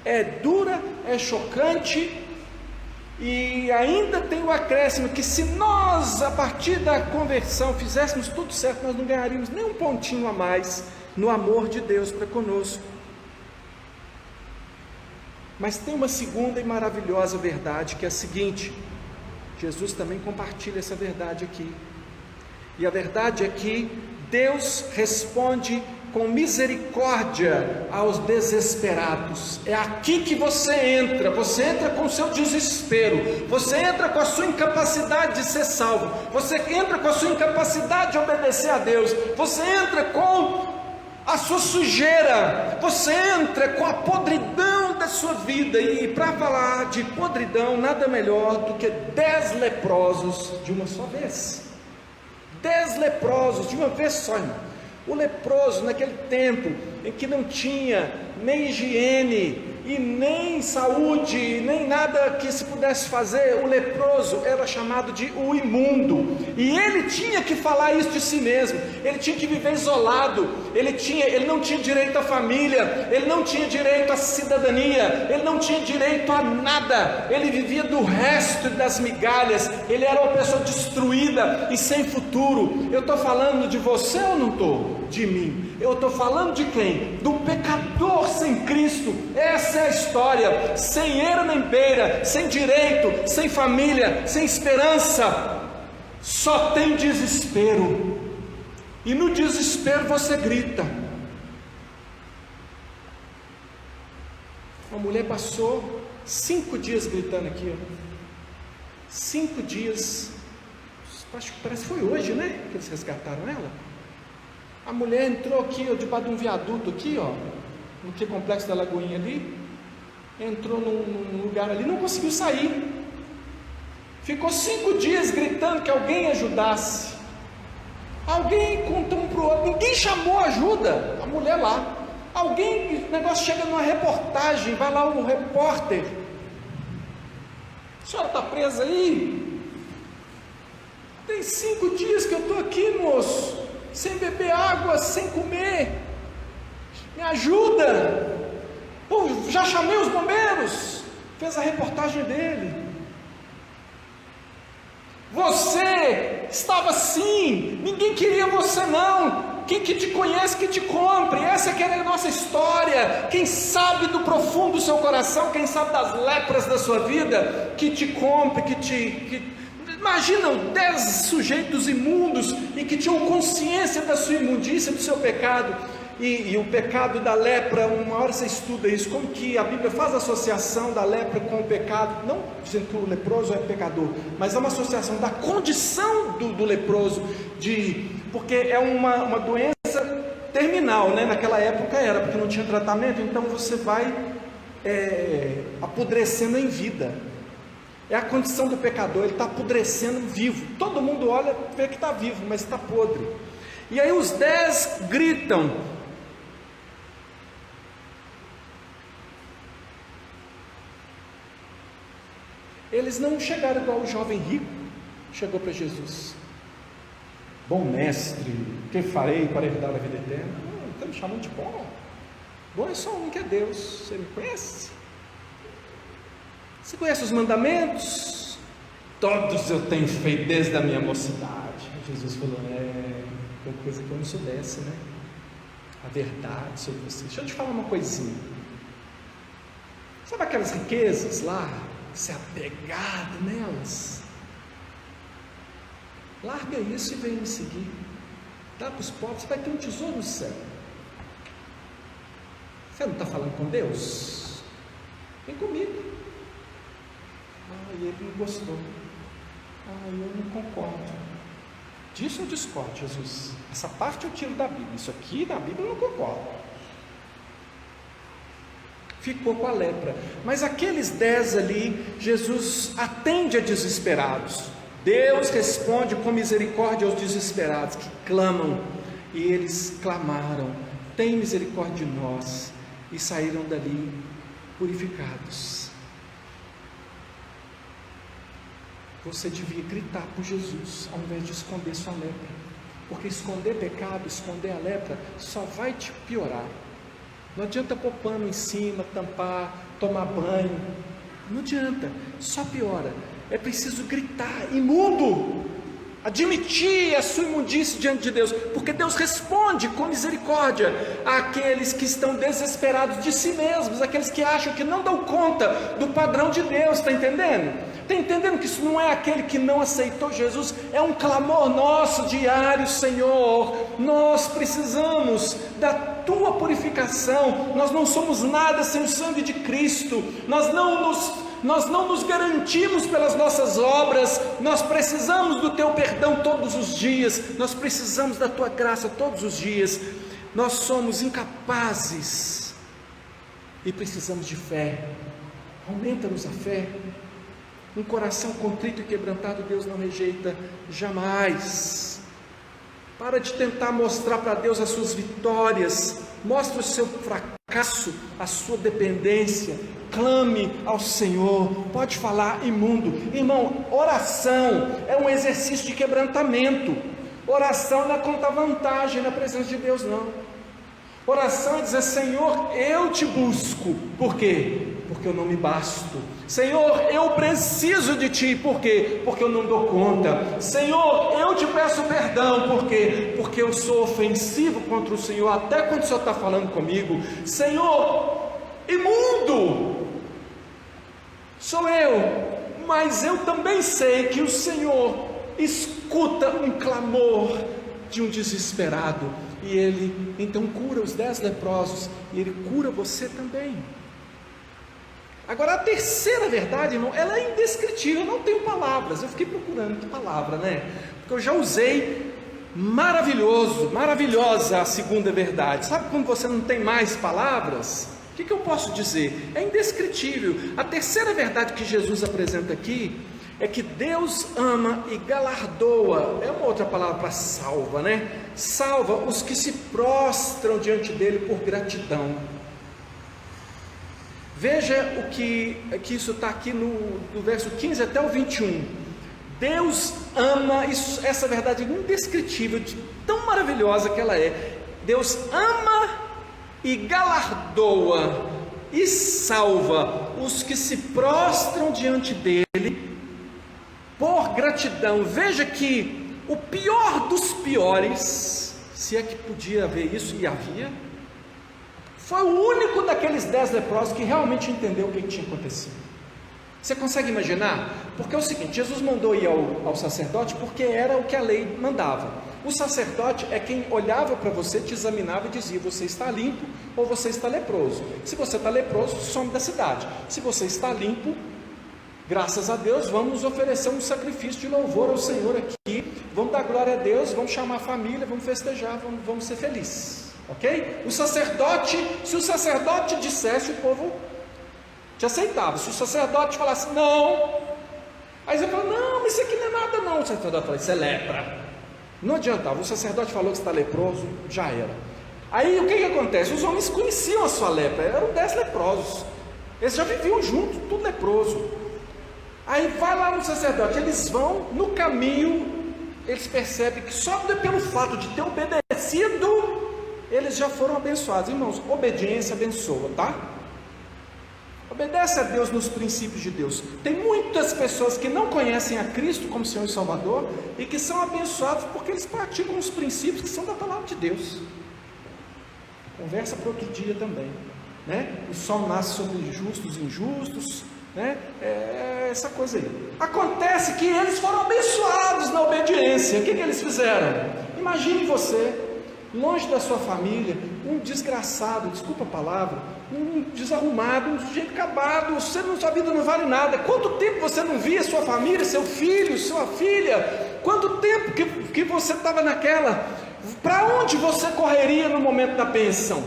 é dura, é chocante, e ainda tem o acréscimo que se nós, a partir da conversão, fizéssemos tudo certo, nós não ganharíamos nem um pontinho a mais no amor de Deus para conosco. Mas tem uma segunda e maravilhosa verdade, que é a seguinte: Jesus também compartilha essa verdade aqui. E a verdade é que Deus responde com misericórdia aos desesperados. É aqui que você entra com o seu desespero, você entra com a sua incapacidade de ser salvo, você entra com a sua incapacidade de obedecer a Deus, você entra com a sua sujeira, você entra com a podridão da sua vida. E para falar de podridão, nada melhor do que 10 leprosos de uma só vez. 10 leprosos de uma vez só, irmão. O leproso, naquele tempo em que não tinha nem higiene e nem saúde, nem nada que se pudesse fazer, o leproso era chamado de o imundo, e ele tinha que falar isso de si mesmo. Ele tinha que viver isolado, ele não tinha direito à família, ele não tinha direito à cidadania, ele não tinha direito a nada, ele vivia do resto das migalhas, ele era uma pessoa destruída e sem futuro. Eu estou falando de você ou não estou? De mim. Eu estou falando de quem? Do pecador sem Cristo. Essa é a história, sem eira nem beira, sem direito, sem família, sem esperança, só tem desespero, e no desespero você grita. Uma mulher passou 5 dias gritando aqui, 5 dias, acho que parece que foi hoje, né, que eles resgataram ela. A mulher entrou aqui, debaixo de um viaduto aqui, no que complexo da Lagoinha ali, entrou num lugar ali, não conseguiu sair, ficou 5 dias gritando que alguém ajudasse. Alguém contou um para o outro, ninguém chamou ajuda. A mulher lá, alguém, o negócio chega numa reportagem, vai lá o repórter: a senhora está presa aí? Tem 5 dias que eu estou aqui, moço, sem beber água, sem comer, me ajuda. Pô, já chamei os bombeiros. Fez a reportagem dele. Você estava assim, ninguém queria você não. Quem que te conhece, que te compre. Essa que é a nossa história. Quem sabe do profundo do seu coração, quem sabe das lepras da sua vida, que te compre, Imagina 10 sujeitos imundos e que tinham consciência da sua imundícia, do seu pecado, e o pecado da lepra. Uma hora você estuda isso, como que a Bíblia faz a associação da lepra com o pecado, não dizendo que o leproso é pecador, mas é uma associação da condição do leproso, porque é uma doença terminal, né? Naquela época era, porque não tinha tratamento, então você vai apodrecendo em vida. É a condição do pecador, ele está apodrecendo vivo. Todo mundo olha, vê que está vivo, mas está podre. E aí os 10 gritam. Eles não chegaram igual o jovem rico chegou para Jesus: bom mestre, que farei para herdar a vida eterna? Não, está me chamando de bom. Bom é só um, que é Deus. Você me conhece? Você conhece os mandamentos? Todos eu tenho feito desde a minha mocidade. Jesus falou: uma coisa que eu não soubesse, né? A verdade sobre você. Deixa eu te falar uma coisinha. Sabe aquelas riquezas lá, você é apegado nelas? Larga isso e vem me seguir. Dá para os pobres, você vai ter um tesouro no céu. Você não está falando com Deus? Vem comigo. E ele não gostou. Eu não concordo. Disso eu discordo, Jesus. Essa parte eu tiro da Bíblia. Isso aqui da Bíblia eu não concordo. Ficou com a lepra. Mas aqueles 10 ali, Jesus atende a desesperados. Deus responde com misericórdia aos desesperados que clamam. E eles clamaram: tem misericórdia de nós. E saíram dali purificados. Você devia gritar por Jesus, ao invés de esconder sua lepra, porque esconder pecado, esconder a lepra, só vai te piorar. Não adianta pôr pano em cima, tampar, tomar banho, não adianta, só piora. É preciso gritar, imundo, admitir a sua imundície diante de Deus, porque Deus responde com misericórdia àqueles que estão desesperados de si mesmos, aqueles que acham que não dão conta do padrão de Deus. Está entendendo? Está entendendo que isso não é aquele que não aceitou Jesus? É um clamor nosso diário: Senhor, nós precisamos da tua purificação, nós não somos nada sem o sangue de Cristo, nós não nos garantimos pelas nossas obras, nós precisamos do teu perdão todos os dias, nós precisamos da tua graça todos os dias, nós somos incapazes e precisamos de fé. Aumenta-nos a fé. Um coração contrito e quebrantado Deus não rejeita jamais. Para de tentar mostrar para Deus as suas vitórias, mostre o seu fracasso, a sua dependência. Clame ao Senhor. Pode falar, imundo. Irmão, oração é um exercício de quebrantamento. Oração não é contar vantagem na presença de Deus, não. Oração é dizer: Senhor, eu te busco. Por quê? Porque eu não me basto. Senhor, eu preciso de ti. Por quê? Porque eu não dou conta. Senhor, eu te peço perdão. Por quê? Porque eu sou ofensivo contra o Senhor, até quando o Senhor está falando comigo. Senhor, imundo sou eu, mas eu também sei que o Senhor escuta um clamor de um desesperado, e Ele então cura os 10 leprosos, e Ele cura você também. Agora, a terceira verdade, irmão, ela é indescritível. Eu não tenho palavras, eu fiquei procurando que palavra, né? Porque eu já usei maravilhosa a segunda verdade. Sabe quando você não tem mais palavras? O que eu posso dizer? É indescritível. A terceira verdade que Jesus apresenta aqui é que Deus ama e galardoa. É uma outra palavra para salva, né? Salva os que se prostram diante dele por gratidão. Veja o que isso está aqui no verso 15 até o 21. Deus ama, essa verdade indescritível, tão maravilhosa que ela é. Deus ama e galardoa e salva os que se prostram diante dele por gratidão. Veja que o pior dos piores, se é que podia haver isso, e havia, foi o único daqueles 10 leprosos que realmente entendeu o que tinha acontecido. Você consegue imaginar? Porque é o seguinte: Jesus mandou ir ao sacerdote porque era o que a lei mandava. O sacerdote é quem olhava para você, te examinava e dizia: você está limpo ou você está leproso. Se você está leproso, some da cidade. Se você está limpo, graças a Deus, vamos oferecer um sacrifício de louvor ao Senhor aqui, vamos dar glória a Deus, vamos chamar a família, vamos festejar, vamos ser felizes. Ok? O sacerdote, se o sacerdote dissesse, o povo te aceitava. Se o sacerdote falasse não, aí você fala: não, mas isso aqui não é nada não. O sacerdote fala: isso é lepra. Não adiantava, o sacerdote falou que está leproso, já era. Aí o que acontece? Os homens conheciam a sua lepra, eram 10 leprosos, eles já viviam juntos, tudo leproso. Aí vai lá no sacerdote, eles vão, no caminho, eles percebem que só pelo fato de ter obedecido, eles já foram abençoados. Irmãos, obediência abençoa, tá? Obedece a Deus nos princípios de Deus. Tem muitas pessoas que não conhecem a Cristo como Senhor e Salvador e que são abençoados porque eles praticam os princípios que são da palavra de Deus. Conversa para outro dia também. né? O sol nasce sobre justos e injustos, né? Essa coisa aí. Acontece que eles foram abençoados na obediência. O que eles fizeram? Imagine você, longe da sua família, um desgraçado, desculpa a palavra, um desarrumado, um sujeito acabado, sua vida não vale nada. Quanto tempo você não via sua família, seu filho, sua filha? Quanto tempo que você estava naquela? Para onde você correria no momento da bênção?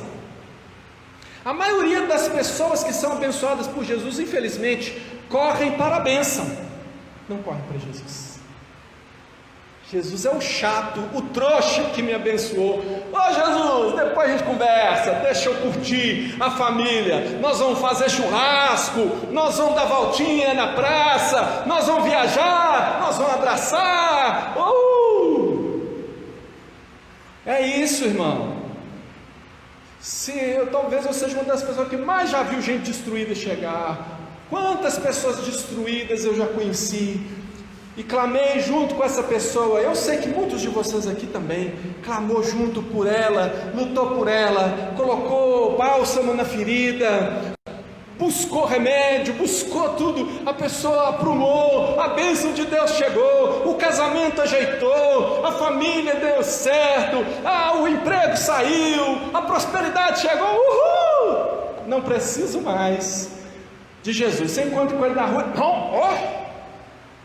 A maioria das pessoas que são abençoadas por Jesus, infelizmente, correm para a bênção, não correm para Jesus. Jesus é o chato, o trouxa que me abençoou. Ô Jesus, depois a gente conversa, deixa eu curtir a família, nós vamos fazer churrasco, nós vamos dar voltinha na praça, nós vamos viajar, nós vamos abraçar. É isso, irmão. Talvez eu seja uma das pessoas que mais já viu gente destruída chegar. Quantas pessoas destruídas eu já conheci e clamei junto com essa pessoa. Eu sei que muitos de vocês aqui também clamou junto por ela, lutou por ela, colocou bálsamo na ferida, buscou remédio, buscou tudo, a pessoa aprumou, a bênção de Deus chegou, o casamento ajeitou, a família deu certo, o emprego saiu, a prosperidade chegou, uhul! Não preciso mais de Jesus. Você encontra com ele na rua,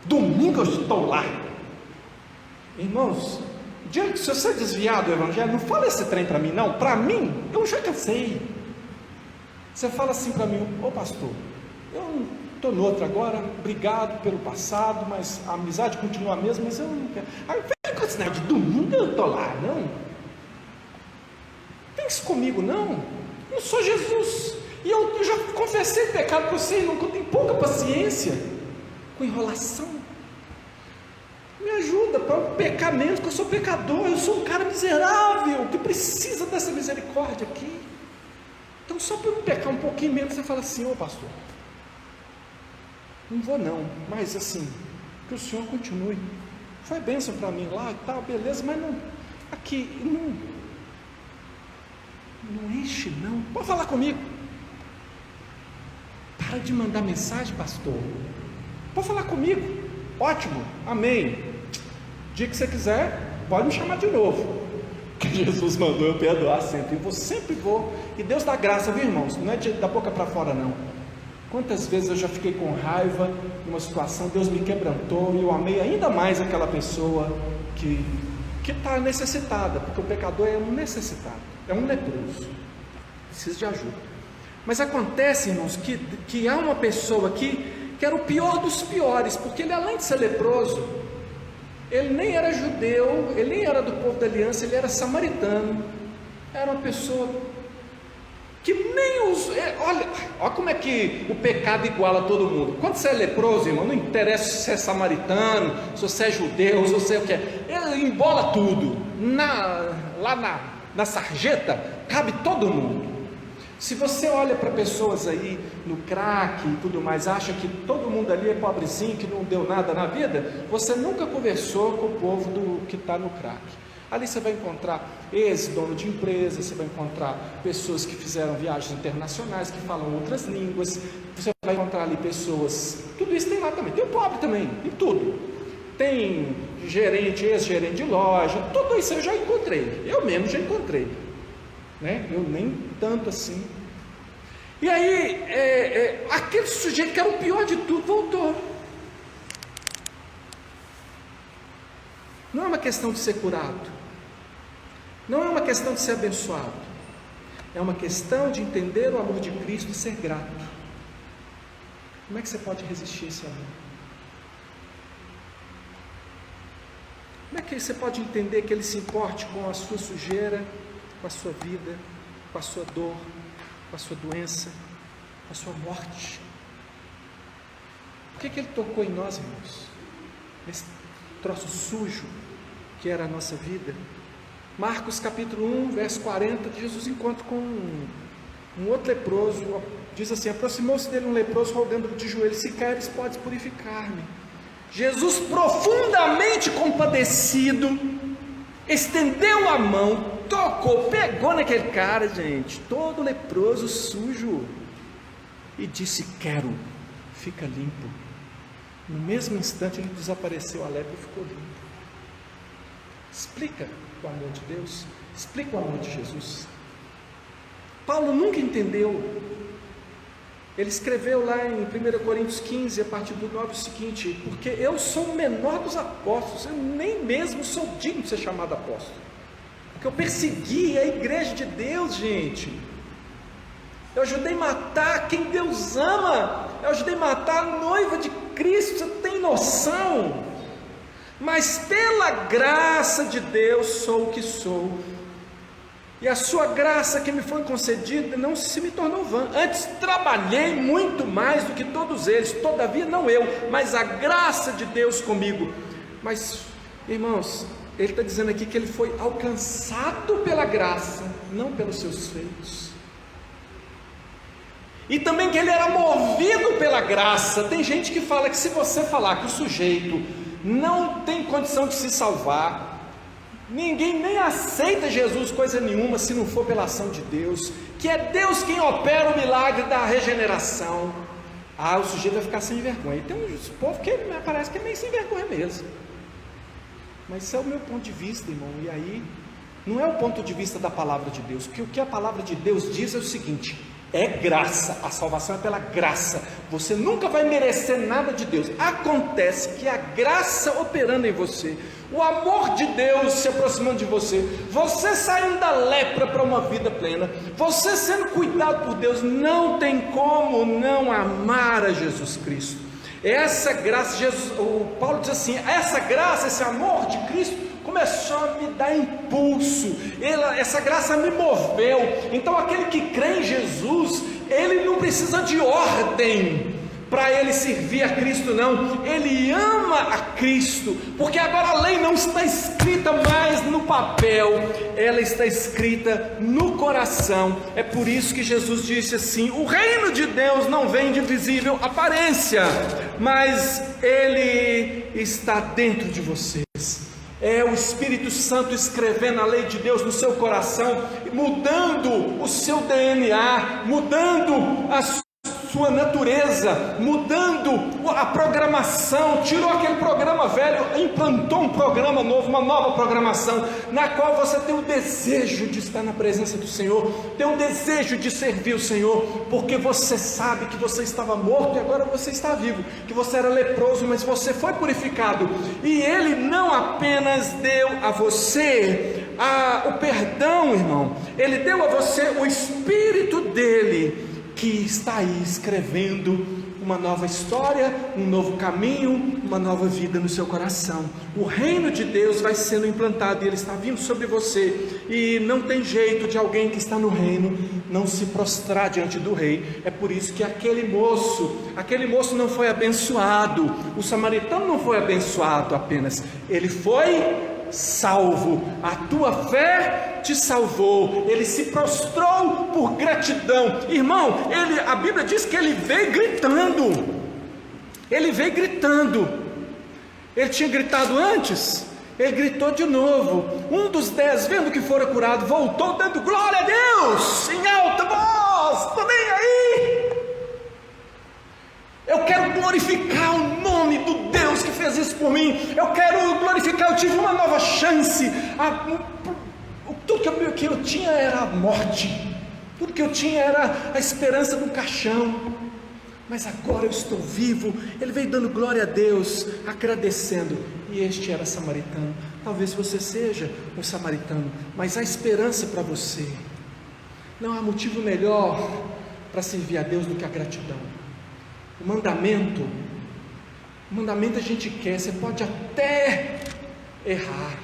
domingo eu estou lá. Irmãos, se você é desviado do evangelho, não fala esse trem para mim não, para mim, eu já cansei. Você fala assim para mim, pastor, eu não estou noutra agora, obrigado pelo passado, mas a amizade continua a mesma, mas eu não quero. Aí vem com esse negócio de domingo eu estou lá, não. Pense comigo, não. Eu sou Jesus, e eu já confessei pecado para você, eu tenho pouca paciência com enrolação. Me ajuda para eu pecar menos, porque eu sou pecador, eu sou um cara miserável, que precisa dessa misericórdia aqui. Então, só para eu pecar um pouquinho menos, você fala assim, pastor, não vou não, mas assim, que o senhor continue, foi bênção para mim lá e tal, beleza, mas não, aqui, não enche não, pode falar comigo, para de mandar mensagem, pastor, pode falar comigo, ótimo, amém, dia que você quiser, pode me chamar de novo, que Jesus mandou eu perdoar sempre, eu sempre vou, e Deus dá graça, viu irmãos, não é da boca para fora não. Quantas vezes eu já fiquei com raiva numa situação, Deus me quebrantou, e eu amei ainda mais aquela pessoa que está necessitada, porque o pecador é um necessitado, é um leproso, precisa de ajuda. Mas acontece, irmãos, que há uma pessoa aqui que era o pior dos piores, porque ele, além de ser leproso, ele nem era judeu, ele nem era do povo da aliança, ele era samaritano, era uma pessoa que nem os... Olha como é que o pecado iguala todo mundo. Quando você é leproso, irmão, não interessa se você é samaritano, se você é judeu, se você é o que é, ele embola tudo, lá na sarjeta, cabe todo mundo. Se você olha para pessoas aí no crack e tudo mais, acha que todo mundo ali é pobrezinho, que não deu nada na vida, você nunca conversou com o povo que está no crack. Ali você vai encontrar ex-dono de empresa, você vai encontrar pessoas que fizeram viagens internacionais, que falam outras línguas, você vai encontrar ali pessoas, tudo isso tem lá também, tem o pobre também, tem tudo. Tem gerente, ex-gerente de loja, tudo isso eu já encontrei, eu mesmo já encontrei. Né? Eu nem tanto assim. E aí, aquele sujeito que era o pior de tudo voltou. Não é uma questão de ser curado, não é uma questão de ser abençoado, é uma questão de entender o amor de Cristo e ser grato. Como é que você pode resistir a esse amor? Como é que você pode entender que Ele se importe com a sua sujeira, com a sua vida, com a sua dor, com a sua doença, com a sua morte? Por que Ele tocou em nós, irmãos? Esse troço sujo que era a nossa vida. Marcos capítulo 1, verso 40, Jesus encontra com um outro leproso, diz assim, aproximou-se dele um leproso, rogando de joelhos, se queres, podes purificar-me. Jesus, profundamente compadecido, estendeu a mão, tocou, pegou naquele cara, gente, todo leproso, sujo, e disse: quero, fica limpo. No mesmo instante ele desapareceu, a lepra ficou limpa. Explica o amor de Deus, explica o amor de Jesus. Paulo nunca entendeu. Ele escreveu lá em 1 Coríntios 15, a partir do 9, o seguinte: porque eu sou o menor dos apóstolos, eu nem mesmo sou digno de ser chamado apóstolo, porque eu persegui a igreja de Deus, gente. Eu ajudei a matar quem Deus ama, eu ajudei a matar a noiva de Cristo, você tem noção? Mas pela graça de Deus sou o que sou, e a sua graça que me foi concedida não se me tornou vã. Antes trabalhei muito mais do que todos eles, todavia não eu, mas a graça de Deus comigo. Mas, irmãos, ele está dizendo aqui que ele foi alcançado pela graça, não pelos seus feitos. E também que ele era movido pela graça. Tem gente que fala que se você falar que o sujeito não tem condição de se salvar, ninguém nem aceita Jesus coisa nenhuma se não for pela ação de Deus, que é Deus quem opera o milagre da regeneração, o sujeito vai ficar sem vergonha. Tem um povo que parece que é meio sem vergonha mesmo, mas esse é o meu ponto de vista, irmão. E aí não é o ponto de vista da palavra de Deus, porque o que a palavra de Deus diz é o seguinte: é graça, a salvação é pela graça, você nunca vai merecer nada de Deus. Acontece que a graça operando em você, o amor de Deus se aproximando de você, você saindo da lepra para uma vida plena, você sendo cuidado por Deus, não tem como não amar a Jesus Cristo. Essa graça, o Paulo diz assim, essa graça, esse amor de Cristo começou a me dar impulso, essa graça me moveu. Então aquele que crê em Jesus, ele não precisa de ordem para ele servir a Cristo, não. Ele ama a Cristo, porque agora a lei não está escrita mais no papel, ela está escrita no coração. É por isso que Jesus disse assim: o reino de Deus não vem de visível aparência, mas ele está dentro de vocês. É o Espírito Santo escrevendo a lei de Deus no seu coração, mudando o seu DNA, mudando a sua natureza, mudando a programação. Tirou aquele programa velho, implantou um programa novo, uma nova programação, na qual você tem o desejo de estar na presença do Senhor, tem o desejo de servir o Senhor, porque você sabe que você estava morto e agora você está vivo, que você era leproso, mas você foi purificado, e Ele não apenas deu a você o perdão, irmão, Ele deu a você o Espírito dEle, que está aí escrevendo uma nova história, um novo caminho, uma nova vida no seu coração. O reino de Deus vai sendo implantado e ele está vindo sobre você, e não tem jeito de alguém que está no reino não se prostrar diante do rei. É por isso que aquele moço não foi abençoado, o samaritano não foi abençoado apenas, ele foi salvo. A tua fé te salvou. Ele se prostrou por gratidão, irmão. A Bíblia diz que ele veio gritando. Ele tinha gritado antes, ele gritou de novo. Um dos 10, vendo que fora curado, voltou dando glória a Deus em alta voz. Estou nem aí, eu quero glorificar o nome do Deus que fez isso por mim. Eu quero glorificar, eu tive uma nova chance. Tudo que eu tinha era a morte, tudo que eu tinha era a esperança do caixão, mas agora eu estou vivo. Ele veio dando glória a Deus, agradecendo, e este era samaritano. Talvez você seja um samaritano, mas há esperança para você. Não há motivo melhor para servir a Deus do que a gratidão. O mandamento a gente quer, você pode até errar,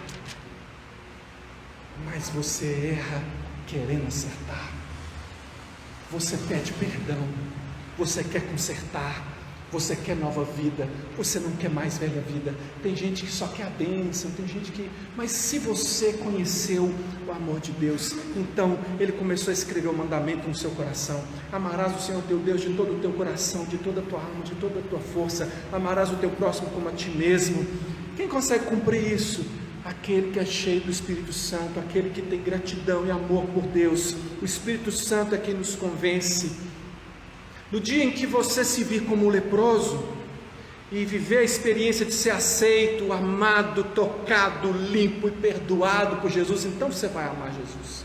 mas você erra querendo acertar. Você pede perdão, você quer consertar, você quer nova vida, você não quer mais velha vida. Tem gente que só quer a bênção, tem gente que... Mas se você conheceu o amor de Deus, então Ele começou a escrever o mandamento no seu coração. Amarás o Senhor teu Deus de todo o teu coração, de toda a tua alma, de toda a tua força. Amarás o teu próximo como a ti mesmo. Quem consegue cumprir isso? aquele que é cheio do Espírito Santo, aquele que tem gratidão e amor por Deus. O Espírito Santo é quem nos convence. No dia em que você se vir como um leproso e viver a experiência de ser aceito, amado, tocado, limpo e perdoado por Jesus, então você vai amar Jesus.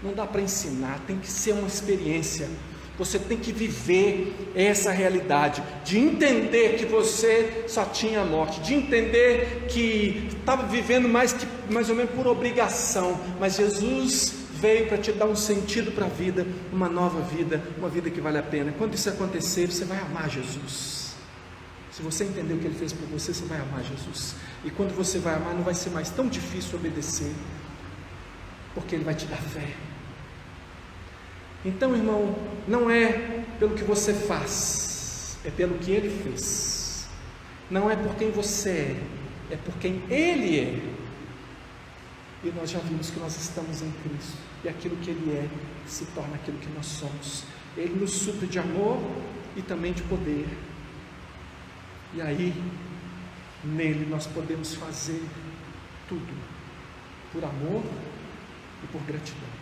Não dá para ensinar, tem que ser uma experiência. Você tem que viver essa realidade, de entender que você só tinha a morte, de entender que estava vivendo mais ou menos por obrigação, mas Jesus veio para te dar um sentido para a vida, uma nova vida, uma vida que vale a pena. Quando isso acontecer, você vai amar Jesus. Se você entender o que Ele fez por você, você vai amar Jesus. E quando você vai amar, não vai ser mais tão difícil obedecer, porque Ele vai te dar fé. Então, irmão, não é pelo que você faz, é pelo que Ele fez. Não é por quem você é por quem Ele é. E nós já vimos que nós estamos em Cristo, e aquilo que Ele é se torna aquilo que nós somos. Ele nos supre de amor e também de poder. E aí, nele nós podemos fazer tudo, por amor e por gratidão.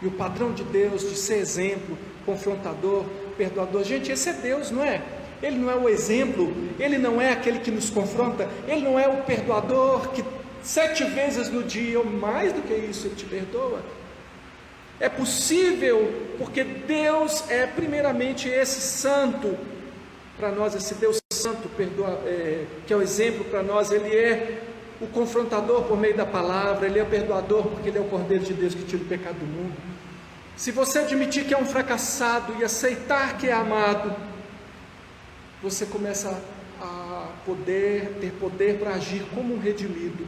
E o padrão de Deus de ser exemplo, confrontador, perdoador, gente, esse é Deus, não é? Ele não é o exemplo, Ele não é aquele que nos confronta, Ele não é o perdoador que 7 vezes no dia, ou mais do que isso, Ele te perdoa. É possível, porque Deus é primeiramente esse santo para nós, esse Deus santo, que é o exemplo para nós. Ele é o confrontador por meio da palavra, Ele é o perdoador porque Ele é o Cordeiro de Deus que tira o pecado do mundo. Se você admitir que é um fracassado e aceitar que é amado, você começa a ter poder para agir como um redimido,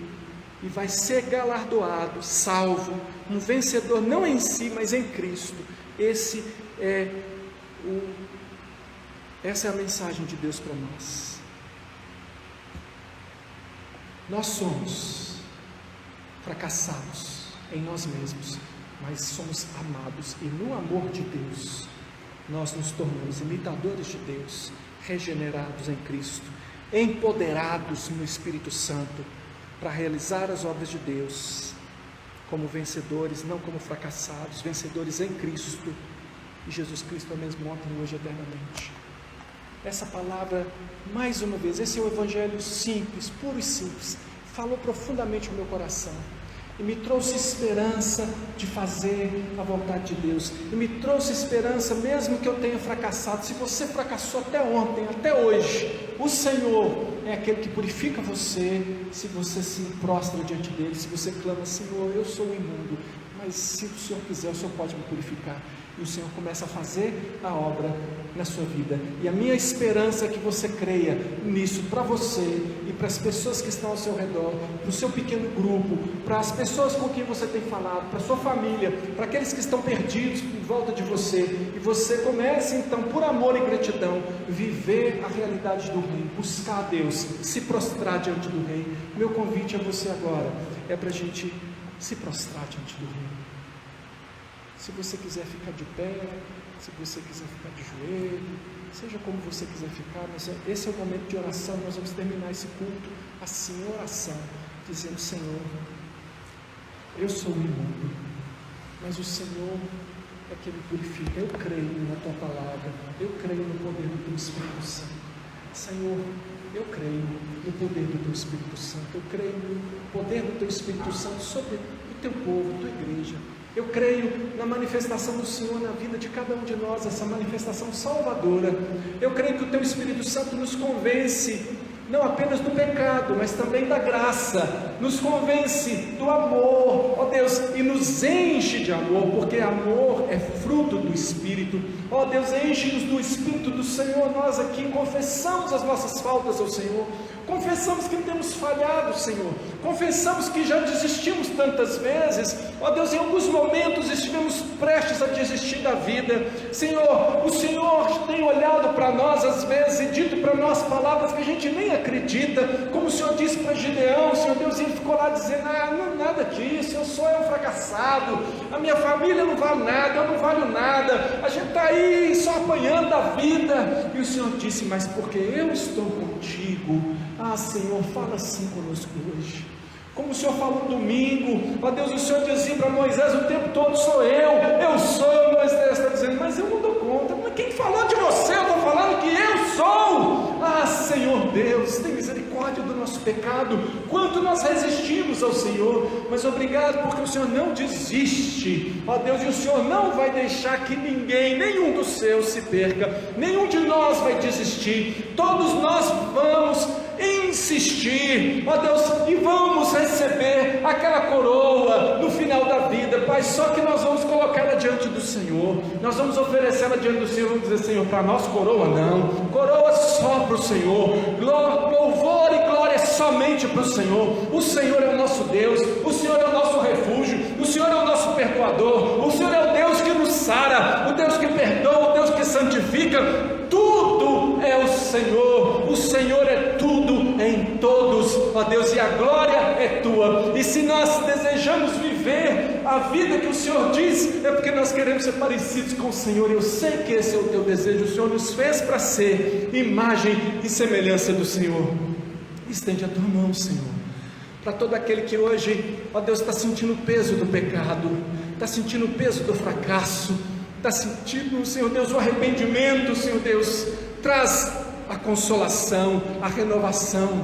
e vai ser galardoado, salvo, um vencedor, não em si, mas em Cristo. Essa é a mensagem de Deus para nós. Nós somos fracassados em nós mesmos, mas somos amados, e no amor de Deus nós nos tornamos imitadores de Deus, regenerados em Cristo, empoderados no Espírito Santo para realizar as obras de Deus, como vencedores, não como fracassados, vencedores em Cristo. E Jesus Cristo é o mesmo ontem, hoje e eternamente. Essa palavra, mais uma vez, esse é o Evangelho simples, puro e simples, falou profundamente no meu coração, e me trouxe esperança de fazer a vontade de Deus, e me trouxe esperança, mesmo que eu tenha fracassado. Se você fracassou até ontem, até hoje, o Senhor é aquele que purifica você, se você se prostra diante dele, se você clama: Senhor, eu sou imundo, mas se o Senhor quiser, o Senhor pode me purificar. E o Senhor começa a fazer a obra na sua vida. E a minha esperança é que você creia nisso, para você e para as pessoas que estão ao seu redor, para o seu pequeno grupo, para as pessoas com quem você tem falado, para a sua família, para aqueles que estão perdidos em volta de você. E você comece então, por amor e gratidão, viver a realidade do Rei, buscar a Deus, se prostrar diante do Rei. Meu convite a você agora é para a gente se prostrar diante do Rei. Se você quiser ficar de pé, se você quiser ficar de joelho, seja como você quiser ficar, mas esse é o momento de oração. Nós vamos terminar esse culto assim, em oração, dizendo: Senhor, eu sou imundo, mas o Senhor é que me purifica. Eu creio na Tua palavra, eu creio no poder do Teu Espírito Santo. Senhor, eu creio no poder do Teu Espírito Santo, eu creio no poder do Teu Espírito Santo sobre o Teu povo, a Tua igreja. Eu creio na manifestação do Senhor na vida de cada um de nós, essa manifestação salvadora. Eu creio que o Teu Espírito Santo nos convence, não apenas do pecado, mas também da graça, nos convence do amor, ó Deus, e nos enche de amor, porque amor é fruto do Espírito. Ó Deus, enche-nos do Espírito do Senhor. Nós aqui confessamos as nossas faltas ao Senhor, confessamos que temos falhado, Senhor, confessamos que já desistimos tantas vezes, ó Deus, em alguns momentos estivemos prestes a desistir da vida. Senhor, o Senhor tem olhado para nós às vezes e dito para nós palavras que a gente nem acredita, como o Senhor disse para Gideão, Senhor Deus, e ele ficou lá dizendo: não, nada disso, eu sou um fracassado, a minha família não vale nada, eu não valho nada, a gente está aí só apanhando a vida. E o Senhor disse: mas porque eu estou contigo. Senhor, fala assim conosco hoje, como o Senhor falou domingo. Ó Deus, o Senhor dizia para Moisés o tempo todo: sou eu sou. Moisés está dizendo: mas eu não dou conta. Mas quem falou de você? Eu estou falando que eu sou. Senhor Deus, tem misericórdia do nosso pecado, quanto nós resistimos ao Senhor, mas obrigado porque o Senhor não desiste, ó Deus, e o Senhor não vai deixar que ninguém, nenhum dos seus se perca, nenhum de nós vai desistir, todos nós vamos insistir, ó Deus, e vamos receber aquela coroa no final da vida, Pai. Só que nós vamos colocar ela diante do Senhor, nós vamos oferecer ela diante do Senhor, vamos dizer: Senhor, para nós coroa não, coroa só para o Senhor, louvor e glória somente para o Senhor é o nosso Deus, o Senhor é o nosso refúgio, o Senhor é o nosso perdoador, o Senhor é o Deus que nos sara, o Deus que perdoa, o Deus que santifica, tudo é o Senhor é tudo em todos, ó Deus, e a glória é tua. E se nós desejamos viver a vida que o Senhor diz, é porque nós queremos ser parecidos com o Senhor. Eu sei que esse é o teu desejo, o Senhor nos fez para ser imagem e semelhança do Senhor. Estende a tua mão, Senhor, para todo aquele que hoje, ó Deus, está sentindo o peso do pecado, está sentindo o peso do fracasso, está sentindo, Senhor Deus, o arrependimento. Senhor Deus, traz a consolação, a renovação.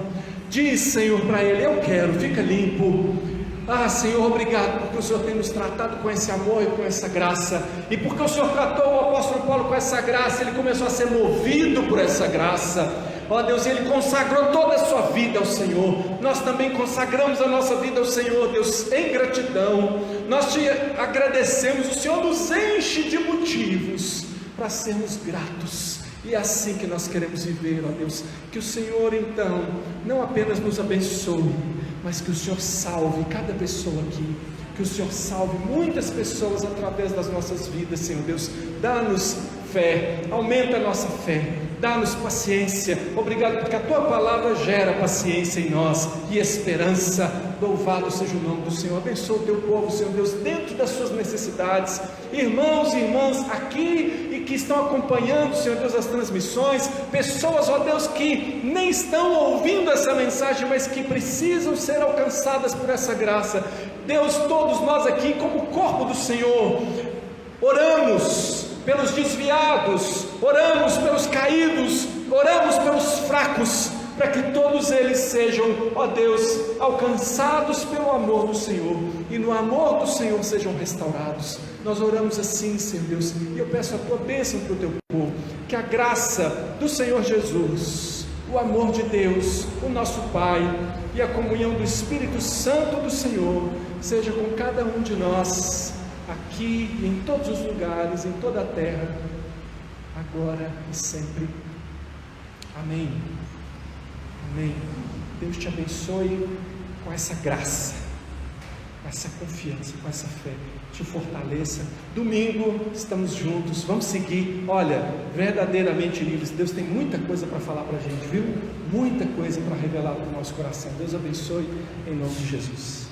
Diz, Senhor, para ele: eu quero, fica limpo. Senhor, obrigado porque o Senhor tem nos tratado com esse amor e com essa graça, e porque o Senhor tratou o apóstolo Paulo com essa graça, ele começou a ser movido por essa graça. Ó Deus, ele consagrou toda a sua vida ao Senhor. Nós também consagramos a nossa vida ao Senhor, Deus, em gratidão. Nós te agradecemos, o Senhor nos enche de motivos para sermos gratos. E é assim que nós queremos viver, ó Deus. Que o Senhor então não apenas nos abençoe, mas que o Senhor salve cada pessoa aqui, que o Senhor salve muitas pessoas através das nossas vidas, Senhor Deus. Dá-nos fé, aumenta a nossa fé, dá-nos paciência. Obrigado porque a tua palavra gera paciência em nós e esperança. Louvado seja o nome do Senhor. Abençoa o teu povo, Senhor Deus, dentro das suas necessidades, irmãos e irmãs aqui e que estão acompanhando, Senhor Deus, as transmissões, pessoas, ó Deus, que nem estão ouvindo essa mensagem, mas que precisam ser alcançadas por essa graça. Deus, todos nós aqui, como corpo do Senhor, oramos pelos desviados, oramos pelos caídos, oramos pelos fracos, para que todos eles sejam, ó Deus, alcançados pelo amor do Senhor, e no amor do Senhor sejam restaurados. Nós oramos assim, Senhor Deus, e eu peço a tua bênção para o teu povo, que a graça do Senhor Jesus, o amor de Deus, o nosso Pai, e a comunhão do Espírito Santo do Senhor, seja com cada um de nós, aqui e em todos os lugares, em toda a terra, agora e sempre. Amém. Amém. Deus te abençoe com essa graça, com essa confiança, com essa fé, te fortaleça. Domingo estamos juntos, vamos seguir, olha, verdadeiramente livres. Deus tem muita coisa para falar para a gente, viu? Muita coisa para revelar para o nosso coração. Deus abençoe em nome de Jesus.